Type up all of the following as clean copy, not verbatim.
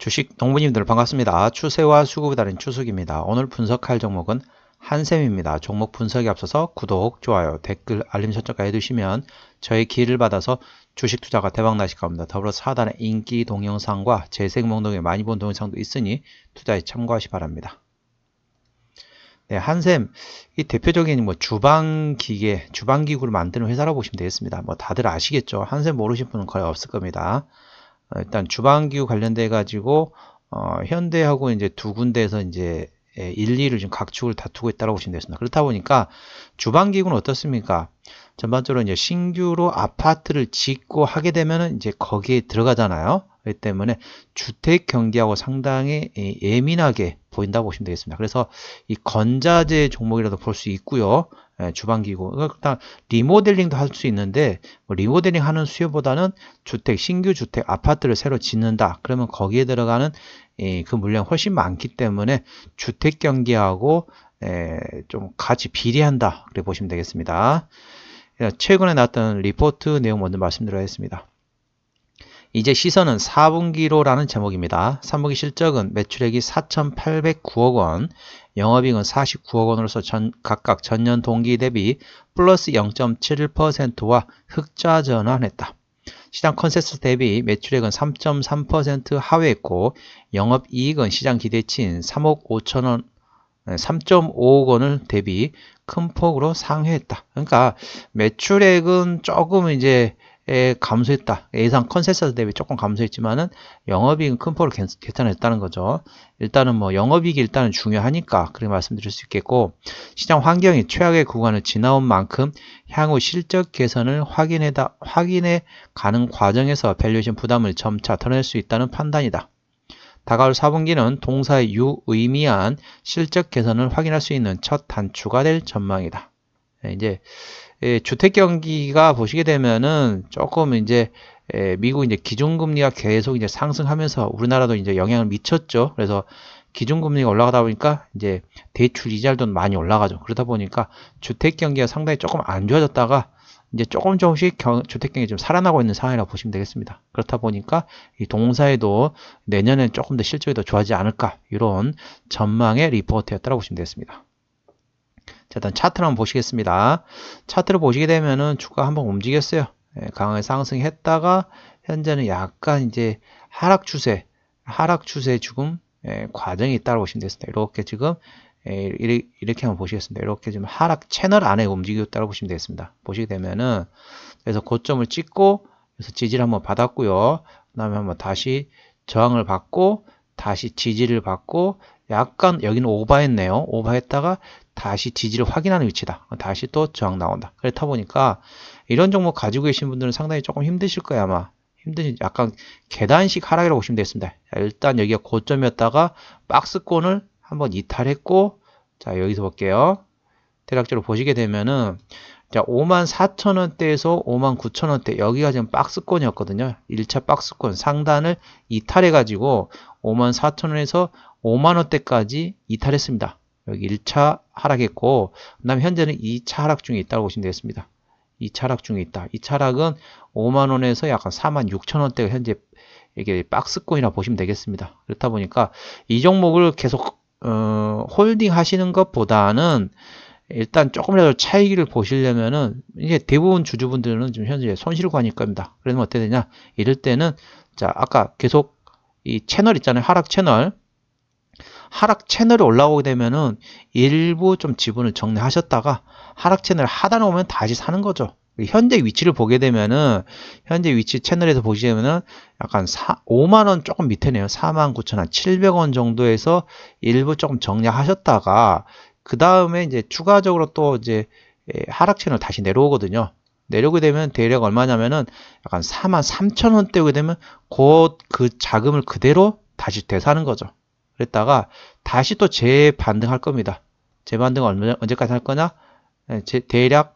주식 동부님들 반갑습니다. 추세와 수급에 따른 추석입니다. 오늘 분석할 종목은 한샘입니다. 종목 분석에 앞서서 구독, 좋아요, 댓글, 알림 설정까지 해두시면 저의 기회를 받아서 주식 투자가 대박나실 겁니다. 더불어서 하단에 인기 동영상과 재생 목록에 많이 본 동영상도 있으니 투자에 참고하시 바랍니다. 네, 한샘 이 대표적인 주방기계, 주방기구를 만드는 회사라고 보시면 되겠습니다. 다들 아시겠죠? 한샘 모르신 분은 거의 없을 겁니다. 일단 주방기구 관련돼 가지고 현대하고 이제 두 군데에서 이제 1, 2를 좀 각축을 다투고 있다고 보시면 되겠습니다. 그렇다 보니까 주방기구는 어떻습니까? 전반적으로 이제 신규로 아파트를 짓고 하게 되면은 이제 거기에 들어가잖아요. 그렇기 때문에 주택 경기하고 상당히 예민하게 보인다고 보시면 되겠습니다. 그래서 이 건자재 종목이라도 볼 수 있고요. 주방기구. 일단 리모델링도 할 수 있는데 리모델링 하는 수요보다는 신규 주택, 아파트를 새로 짓는다. 그러면 거기에 들어가는 그 물량이 훨씬 많기 때문에 주택 경기하고 좀 같이 비례한다. 그렇게 보시면 되겠습니다. 최근에 나왔던 리포트 내용 먼저 말씀드리겠습니다. 이제 시선은 4분기로라는 제목입니다. 3분기 실적은 매출액이 4,809억 원, 영업이익은 49억 원으로서 각각 전년 동기 대비 플러스 0.71%와 흑자 전환했다. 시장 컨센서스 대비 매출액은 3.3% 하회했고 영업이익은 시장 기대치인 3.5억 원을 대비 큰 폭으로 상회했다. 그러니까 매출액은 조금 이제 감소했다. 예상 컨센서스 대비 조금 감소했지만은 영업이익은 큰 폭으로 개선했다는 거죠. 일단은 영업이익이 일단은 중요하니까 그렇게 말씀드릴 수 있겠고, 시장 환경이 최악의 구간을 지나온 만큼 향후 실적 개선을 확인해 가는 과정에서 밸류에이션 부담을 점차 덜어낼 수 있다는 판단이다. 다가올 4분기는 동사의 유의미한 실적 개선을 확인할 수 있는 첫 단추가 될 전망이다. 이제 주택 경기가 보시게 되면은 조금 이제 미국 이제 기준금리가 계속 이제 상승하면서 우리나라도 이제 영향을 미쳤죠. 그래서 기준금리가 올라가다 보니까 이제 대출 이자율도 많이 올라가죠. 그러다 보니까 주택 경기가 상당히 조금 안 좋아졌다가 이제 조금씩 주택 경기 좀 살아나고 있는 상황이라고 보시면 되겠습니다. 그렇다 보니까 이 동사에도 내년엔 조금 더 실적이 더 좋아지지 않을까, 이런 전망의 리포트였다고 보시면 되겠습니다. 자, 일단 차트를 한번 보시겠습니다. 차트를 보시게 되면은 주가 한번 움직였어요. 강하게 상승했다가 현재는 약간 이제 하락 추세 지금 과정이 있다고 보시면 되겠습니다. 이렇게 지금 이렇게 한번 보시겠습니다. 이렇게 지금 하락 채널 안에 움직이고 있다고 보시면 되겠습니다. 보시게 되면은 그래서 고점을 찍고 그래서 지지를 한번 받았고요. 그 다음에 한번 다시 저항을 받고 다시 지지를 받고 약간 여기는 오버했네요. 오버했다가 다시 지지를 확인하는 위치다. 다시 또 저항 나온다. 그렇다 보니까 이런 종목 가지고 계신 분들은 상당히 조금 힘드실 거예요. 아마 약간 계단식 하락이라고 보시면 되겠습니다. 일단 여기가 고점이었다가 박스권을 한번 이탈했고, 자 여기서 볼게요. 대략적으로 보시게 되면은 자 54,000원대에서 59,000원대 여기가 지금 박스권이었거든요. 1차 박스권 상단을 이탈해 가지고 54,000원에서 5만원대까지 이탈했습니다. 여기 1차 하락했고, 그 다음에 현재는 2차 하락 중에 있다고 보시면 되겠습니다. 2차 하락 중에 있다. 2차 하락은 5만원에서 약간 46,000원대가 현재 이게 박스권이라 보시면 되겠습니다. 그렇다 보니까 이 종목을 계속 홀딩 하시는 것보다는 일단 조금이라도 차익을 보시려면은 이제 대부분 주주분들은 지금 현재 손실을 구하실 겁니다. 그러면 어떻게 되냐? 이럴 때는 자 아까 계속 이 채널 있잖아요. 하락 채널이 올라오게 되면은 일부 좀 지분을 정리하셨다가 하락 채널 하단에 오면 다시 사는 거죠. 현재 위치를 보게 되면은 현재 위치 채널에서 보시면은 약간 5만원 조금 밑에네요. 49,700원 정도에서 일부 조금 정리하셨다가 그 다음에 이제 추가적으로 또 이제 하락 채널 다시 내려오거든요. 내려오게 되면 대략 얼마냐면은 약간 43,000원대 오게 되면 곧 그 자금을 그대로 다시 되사는 거죠. 그랬다가 다시 또 재반등할 겁니다. 재반등 언제까지 할 거냐? 대략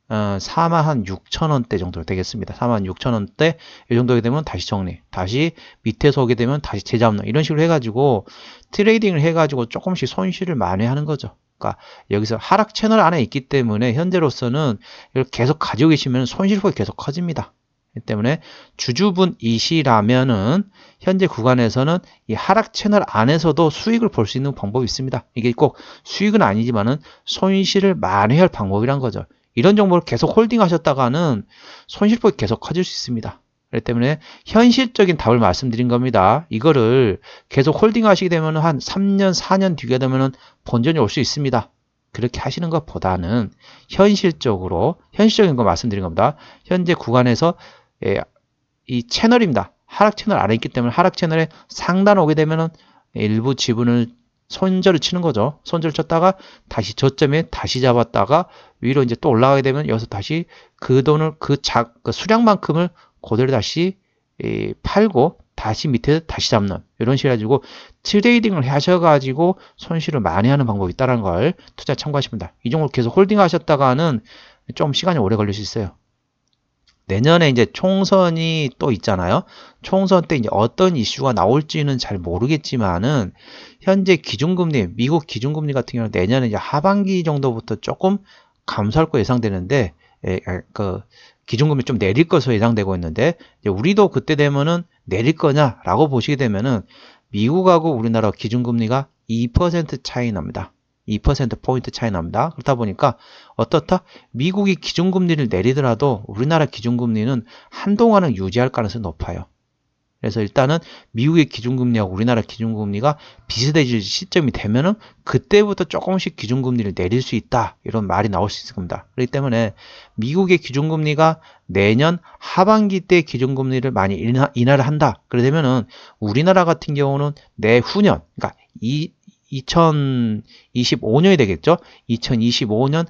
46,000원대 정도 되겠습니다. 46,000원대 이 정도 되면 다시 정리, 다시 밑에서 오게 되면 다시 재잡는, 이런 식으로 해가지고 트레이딩을 해가지고 조금씩 손실을 만회하는 거죠. 그러니까 여기서 하락 채널 안에 있기 때문에 현재로서는 이걸 계속 가지고 계시면 손실폭이 계속 커집니다. 그렇기 때문에 주주분 이시라면은 현재 구간에서는 이 하락 채널 안에서도 수익을 볼 수 있는 방법이 있습니다. 이게 꼭 수익은 아니지만은 손실을 만회할 방법이란 거죠. 이런 정보를 계속 홀딩 하셨다가는 손실폭이 계속 커질 수 있습니다. 그렇기 때문에 현실적인 답을 말씀드린 겁니다. 이거를 계속 홀딩 하시게 되면 한 3년, 4년 뒤가 되면 본전이 올 수 있습니다. 그렇게 하시는 것보다는 현실적인 거 말씀드린 겁니다. 현재 구간에서 이 채널입니다. 하락 채널 안에 있기 때문에 하락 채널에 상단 오게 되면은 일부 지분을 손절을 치는 거죠. 손절 쳤다가 다시 저점에 다시 잡았다가 위로 이제 또 올라가게 되면 여기서 다시 그 돈을 그 수량만큼을 그대로 다시 팔고 다시 밑에 다시 잡는 이런 식으로 해가지고 트레이딩을 하셔가지고 손실을 많이 하는 방법이 있다는 걸 투자 참고하십니다. 이 정도 계속 홀딩 하셨다가는 좀 시간이 오래 걸릴 수 있어요. 내년에 이제 총선이 또 있잖아요. 총선 때 이제 어떤 이슈가 나올지는 잘 모르겠지만은 현재 기준금리, 미국 기준금리 같은 경우는 내년에 이제 하반기 정도부터 조금 감소할 거 예상되는데, 그 기준금리 좀 내릴 것으로 예상되고 있는데, 우리도 그때 되면은 내릴 거냐라고 보시게 되면은 미국하고 우리나라 기준금리가 2% 차이 납니다. 2%포인트 차이 납니다. 그렇다 보니까 어떻다? 미국이 기준금리를 내리더라도 우리나라 기준금리는 한동안은 유지할 가능성이 높아요. 그래서 일단은 미국의 기준금리하고 우리나라 기준금리가 비슷해질 시점이 되면은 그때부터 조금씩 기준금리를 내릴 수 있다. 이런 말이 나올 수 있을 겁니다. 그렇기 때문에 미국의 기준금리가 내년 하반기 때 기준금리를 많이 인하를 한다. 그러면은 우리나라 같은 경우는 내후년, 그러니까 2025년이 되겠죠. 2025년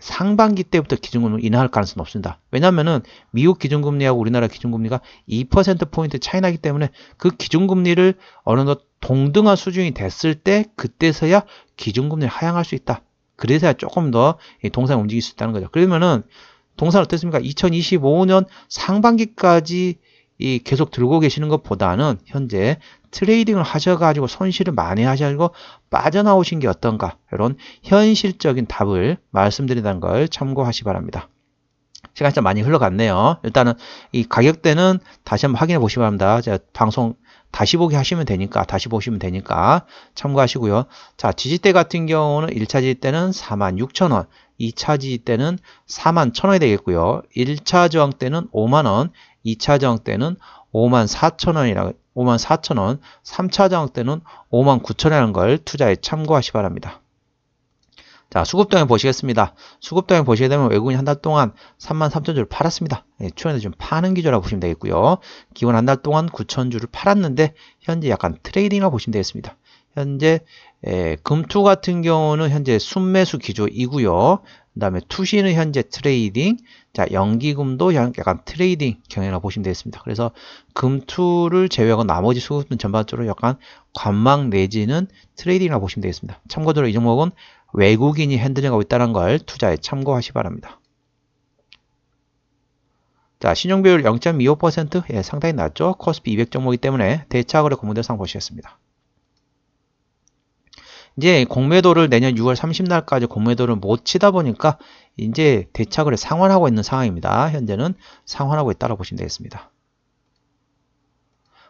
상반기 때부터 기준금리를 인하할 가능성은 없습니다. 왜냐하면은 미국 기준금리하고 우리나라 기준금리가 2%포인트 차이 나기 때문에 그 기준금리를 어느 정도 동등한 수준이 됐을 때 그때서야 기준금리를 하향할 수 있다. 그래서야 조금 더 동산을 움직일 수 있다는 거죠. 그러면은 동산 어떻습니까? 2025년 상반기까지 계속 들고 계시는 것보다는 현재 트레이딩을 하셔가지고 손실을 많이 하셔가지고 빠져나오신 게 어떤가, 이런 현실적인 답을 말씀드린다는 걸 참고하시 바랍니다. 시간이 좀 많이 흘러갔네요. 일단은 이 가격대는 다시 한번 확인해 보시기 바랍니다. 제가 방송 다시 보기 하시면 되니까, 다시 보시면 되니까 참고하시고요. 자, 지지대 같은 경우는 1차 지지대는 46,000원, 2차 지지대는 41,000원이 되겠고요. 1차 저항대는 5만원, 2차 저항대는 54,000원이라 54,000원, 3차 저항대는 59,000원이라는 걸 투자에 참고하시 바랍니다. 자, 수급동향 보시겠습니다. 수급동향 보시게 되면 외국인이 한 달 동안 33,000주를 팔았습니다. 추천해서 좀 파는 기조라고 보시면 되겠고요. 기본 한 달 동안 9,000주를 팔았는데 현재 약간 트레이딩이라고 보시면 되겠습니다. 현재 금투 같은 경우는 현재 순매수 기조이고요. 그 다음에 투시는 현재 트레이딩, 자, 연기금도 약간 트레이딩 경향이라고 보시면 되겠습니다. 그래서 금투를 제외하고 나머지 수급은 전반적으로 약간 관망 내지는 트레이딩이라고 보시면 되겠습니다. 참고적으로 이 종목은 외국인이 핸들링하고 있다는 걸 투자에 참고하시 바랍니다. 자, 신용비율 0.25%, 예, 상당히 낮죠. 코스피 200 종목이기 때문에 대차거래 공모대상 보시겠습니다. 이제 공매도를 내년 6월 30날까지 공매도를 못 치다 보니까 이제 대차거래 상환하고 있는 상황입니다. 현재는 상환하고 있다고 보시면 되겠습니다.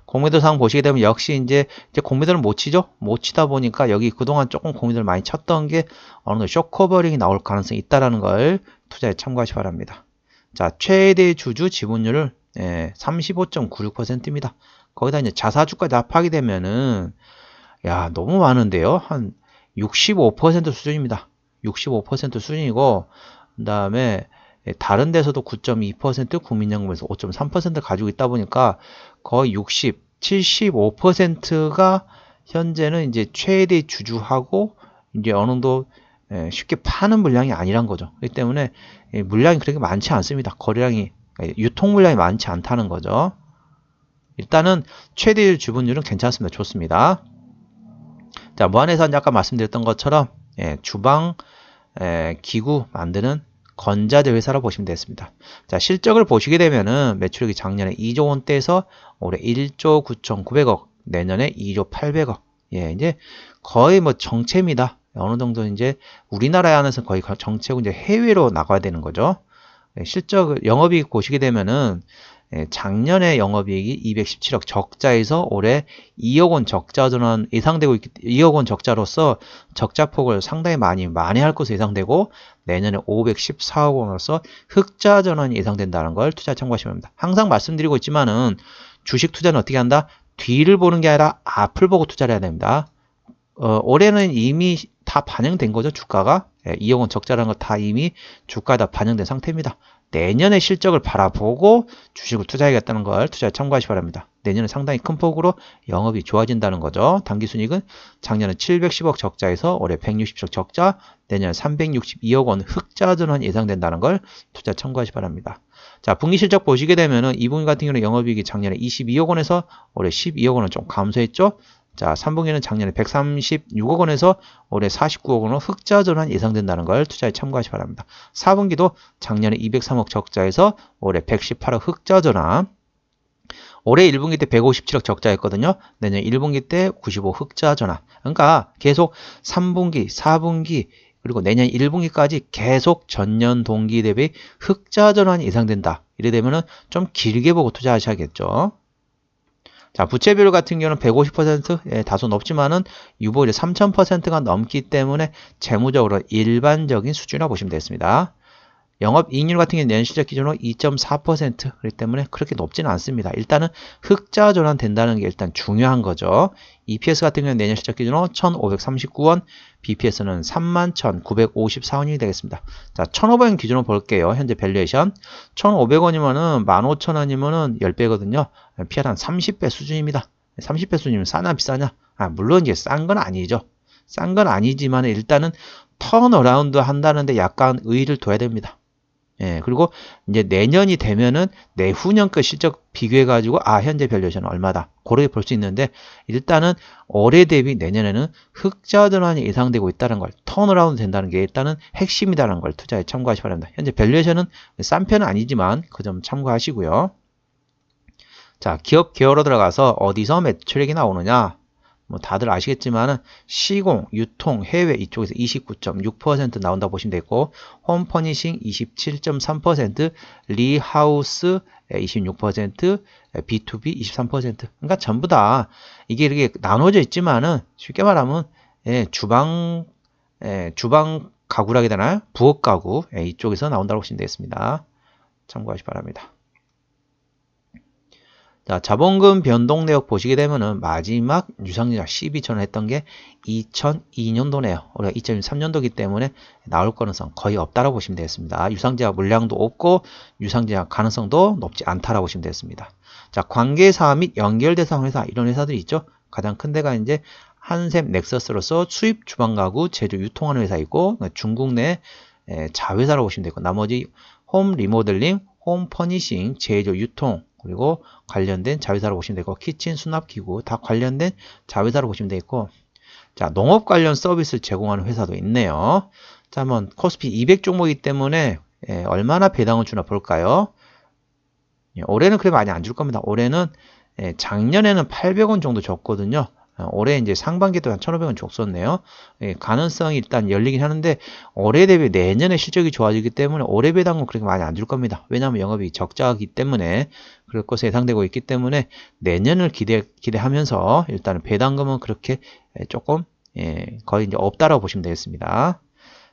공매도 상황 보시게 되면 역시 이제 공매도를 못 치죠? 못 치다 보니까 여기 그동안 조금 공매도를 많이 쳤던 게 어느 정도 쇼커버링이 나올 가능성이 있다는 걸 투자에 참고하시 바랍니다. 자, 최대 주주 지분율을 35.96%입니다. 거기다 이제 자사주까지 합하게 되면은 야, 너무 많은데요. 한 65% 수준입니다. 65% 수준이고, 그 다음에 다른 데서도 9.2%, 국민연금에서 5.3% 가지고 있다 보니까 거의 75%가 현재는 이제 최대 주주하고 이제 어느 정도 쉽게 파는 물량이 아니란 거죠. 그렇기 때문에 물량이 그렇게 많지 않습니다. 거래량이, 유통 물량이 많지 않다는 거죠. 일단은 최대 주분율은 괜찮습니다. 좋습니다. 자, 무한회사는 아까 말씀드렸던 것처럼 주방 기구 만드는 건자재 회사라고 보시면 되겠습니다. 자, 실적을 보시게 되면은 매출액이 작년에 2조 원대에서 올해 1조 9,900억, 내년에 2조 800억. 예, 이제 거의 뭐 정체입니다. 어느 정도 이제 우리나라 안에서 거의 정체고 이제 해외로 나가야 되는 거죠. 실적을 영업이익 보시게 되면은 작년에 영업이익이 217억 적자에서 올해 2억 원 적자 전환 예상되고 2억 원 적자로서 적자폭을 상당히 많이 할 것으로 예상되고 내년에 514억 원으로서 흑자 전환이 예상된다는 걸 투자 참고하시면 됩니다. 항상 말씀드리고 있지만은 주식 투자는 어떻게 한다? 뒤를 보는 게 아니라 앞을 보고 투자를 해야 됩니다. 올해는 이미 다 반영된 거죠. 주가가 2억 원 적자라는 거 다 이미 주가에 다 반영된 상태입니다. 내년의 실적을 바라보고 주식을 투자해야겠다는 걸 투자에 참고하시기 바랍니다. 내년에 상당히 큰 폭으로 영업이 좋아진다는 거죠. 당기순이익은 작년에 710억 적자에서 올해 160억 적자, 내년에 362억 원 흑자 전환 예상된다는 걸 투자 참고하시기 바랍니다. 자, 분기 실적 보시게 되면은 2분기 같은 경우는 영업이익이 작년에 22억 원에서 올해 12억 원은 좀 감소했죠. 자, 3분기는 작년에 136억 원에서 올해 49억 원으로 흑자 전환 예상된다는 걸 투자에 참고하시기 바랍니다. 4분기도 작년에 203억 적자에서 올해 118억 흑자 전환. 올해 1분기 때 157억 적자였거든요. 내년 1분기 때 95 흑자 전환. 그러니까 계속 3분기, 4분기, 그리고 내년 1분기까지 계속 전년 동기 대비 흑자 전환이 예상된다. 이래 되면은 좀 길게 보고 투자하셔야겠죠. 자, 부채 비율 같은 경우는 150%, 다소 높지만은 유보율이 3000%가 넘기 때문에 재무적으로 일반적인 수준이라고 보시면 되겠습니다. 영업이익률 같은 경우는年실적 기준으로 2.4%, 그렇기 때문에 그렇게 높지는 않습니다. 일단은 흑자 전환 된다는 게 일단 중요한 거죠. EPS 같은 경우는 내년실적 기준으로 1,539원, BPS는 31,954원이 되겠습니다. 자, 1,500원 기준으로 볼게요. 현재 밸류에이션 1,500원이면은 15,000원이면은 10배거든요. PR 한 30배 수준입니다. 30배 수준이면 싸나 비싸냐? 물론 이제 싼 건 아니죠. 싼 건 아니지만 일단은 턴어라운드 한다는데 약간 의의를 둬야 됩니다. 그리고 이제 내년이 되면은 내후년 거 실적 비교해가지고 현재 밸류에이션은 얼마다 그렇게 볼 수 있는데 일단은 올해 대비 내년에는 흑자 전환이 예상되고 있다는 걸 턴어라운드 된다는 게 일단은 핵심이다라는 걸 투자에 참고하시기 바랍니다. 현재 밸류에이션은 싼 편은 아니지만 그 점 참고하시고요. 자, 기업 개요로 들어가서 어디서 매출액이 나오느냐? 뭐 다들 아시겠지만은 시공, 유통, 해외 이쪽에서 29.6% 나온다고 보시면 되고 홈퍼니싱 27.3%, 리하우스 26%, B2B 23%. 그러니까 전부 다 이게 이렇게 나눠져 있지만은 쉽게 말하면 주방 가구라고 해야 되나요? 부엌 가구 이쪽에서 나온다고 보시면 되겠습니다. 참고하시기 바랍니다. 자, 자본금 변동 내역 보시게 되면은 마지막 유상증자 12,000원 했던 게 2002년도네요. 우리가 2003년도이기 때문에 나올 가능성 거의 없다라고 보시면 되겠습니다. 유상증자 물량도 없고 유상증자 가능성도 높지 않다라고 보시면 되겠습니다. 자, 관계사 및 연결대상 회사 이런 회사들이 있죠. 가장 큰 데가 이제 한샘 넥서스로서 수입 주방 가구 제조 유통하는 회사 있고 중국 내 자회사라고 보시면 되고 나머지 홈 리모델링, 홈 퍼니싱, 제조 유통 그리고 관련된 자회사로 보시면 되고 키친 수납기구 다 관련된 자회사로 보시면 되겠고 자, 농업 관련 서비스를 제공하는 회사도 있네요. 자, 한번 코스피 200 종목이기 때문에 얼마나 배당을 주나 볼까요? 올해는 그래 많이 안 줄 겁니다. 올해는 작년에는 800원 정도 줬거든요. 올해 이제 상반기도 한 1,500원 줬었네요. 가능성이 일단 열리긴 하는데 올해 대비 내년에 실적이 좋아지기 때문에 올해 배당은 그렇게 많이 안 줄 겁니다. 왜냐하면 영업이 적자이기 때문에 그럴 것으로 예상되고 있기 때문에 내년을 기대하면서 일단은 배당금은 그렇게 조금 거의 이제 없다라고 보시면 되겠습니다.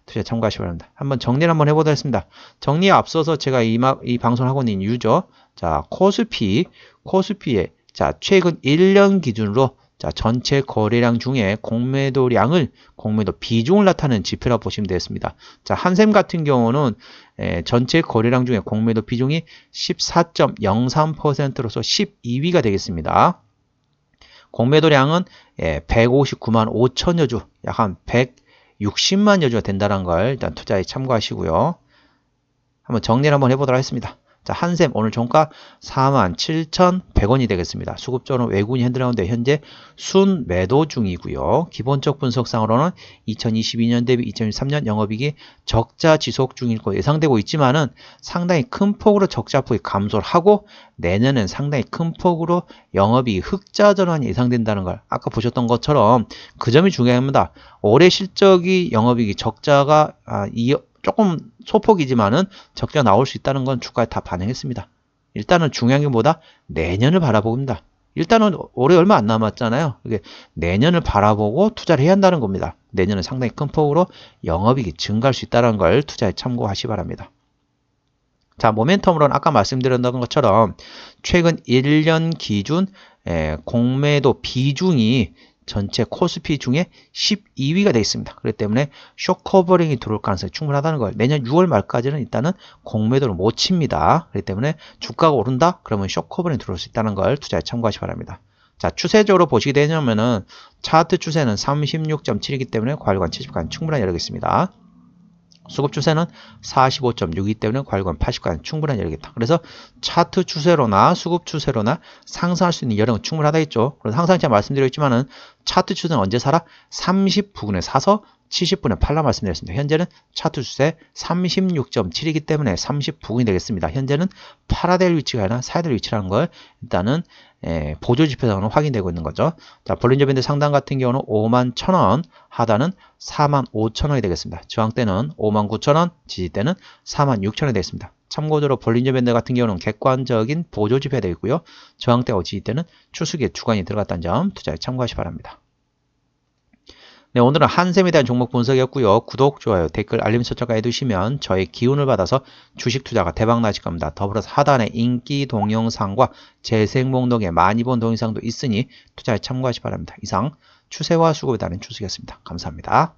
투자 참고하시기 바랍니다. 한번 정리를 한번 해보도록 하겠습니다. 정리에 앞서서 제가 이 방송을 하고 있는 이유죠. 자, 코스피의 자, 최근 1년 기준으로 자, 전체 거래량 중에 공매도 비중을 나타내는 지표라고 보시면 되겠습니다. 자, 한샘 같은 경우는 전체 거래량 중에 공매도 비중이 14.03%로서 12위가 되겠습니다. 공매도량은 159만 5천여 주, 약 한 160만 여주가 된다는 걸 일단 투자에 참고하시고요. 한번 정리를 한번 해보도록 하겠습니다. 자, 한샘 오늘 종가 47,100원이 되겠습니다. 수급적으로 외국인이 핸들하는데 현재 순매도 중이고요. 기본적 분석상으로는 2022년 대비 2023년 영업이익이 적자 지속 중일 거 예상되고 있지만은 상당히 큰 폭으로 적자폭이 감소를 하고 내년엔 상당히 큰 폭으로 영업이익 흑자 전환이 예상된다는 걸 아까 보셨던 것처럼 그 점이 중요합니다. 올해 실적이 영업이익이 적자가 조금 소폭이지만은 적자가 나올 수 있다는 건 주가에 다 반영했습니다. 일단은 중요한 게 뭐다? 내년을 바라봅니다. 일단은 올해 얼마 안 남았잖아요. 이게 내년을 바라보고 투자를 해야 한다는 겁니다. 내년은 상당히 큰 폭으로 영업이익이 증가할 수 있다는 걸 투자에 참고하시 바랍니다. 자, 모멘텀으로는 아까 말씀드렸던 것처럼 최근 1년 기준 공매도 비중이 전체 코스피 중에 12위가 되어 있습니다. 그렇기 때문에 숏커버링이 들어올 가능성이 충분하다는 거예요. 내년 6월 말까지는 일단은 공매도를 못 칩니다. 그렇기 때문에 주가가 오른다? 그러면 숏커버링이 들어올 수 있다는 걸 투자에 참고하시 바랍니다. 자, 추세적으로 보시게 되냐면은 차트 추세는 36.7이기 때문에 과열관 70간 충분한 여력이 있습니다. 수급 추세는 45.6이기 때문에 과열관 80간 충분한 여력이다. 그래서 차트 추세로나 수급 추세로나 상승할 수 있는 여력은 충분하다 했죠. 그래서 항상 제가 말씀드렸지만은 차트 추세는 언제 사라? 30 부근에 사서 70분에 팔라 말씀드렸습니다. 현재는 차트 추세 36.7이기 때문에 30 부근이 되겠습니다. 현재는 팔아야 될 위치가 아니라 사야 될 위치라는 걸 일단은 보조지표상으로 확인되고 있는 거죠. 자, 볼린저 밴드 상단 같은 경우는 51,000원, 하단은 45,000원이 되겠습니다. 저항대는 59,000원, 지지대는 46,000원이 되겠습니다. 참고적으로 볼린저 밴드 같은 경우는 객관적인 보조지표가 되어 있고요. 저항대와 지지대는 추수기의 주간이 들어갔다는 점 투자에 참고하시 바랍니다. 네, 오늘은 한샘에 대한 종목 분석이었고요. 구독, 좋아요, 댓글, 알림 설정까지 해두시면 저의 기운을 받아서 주식 투자가 대박 나실 겁니다. 더불어서 하단에 인기 동영상과 재생 목록에 많이 본 동영상도 있으니 투자에 참고하시 바랍니다. 이상 추세와 수급에 따른 추석이었습니다. 감사합니다.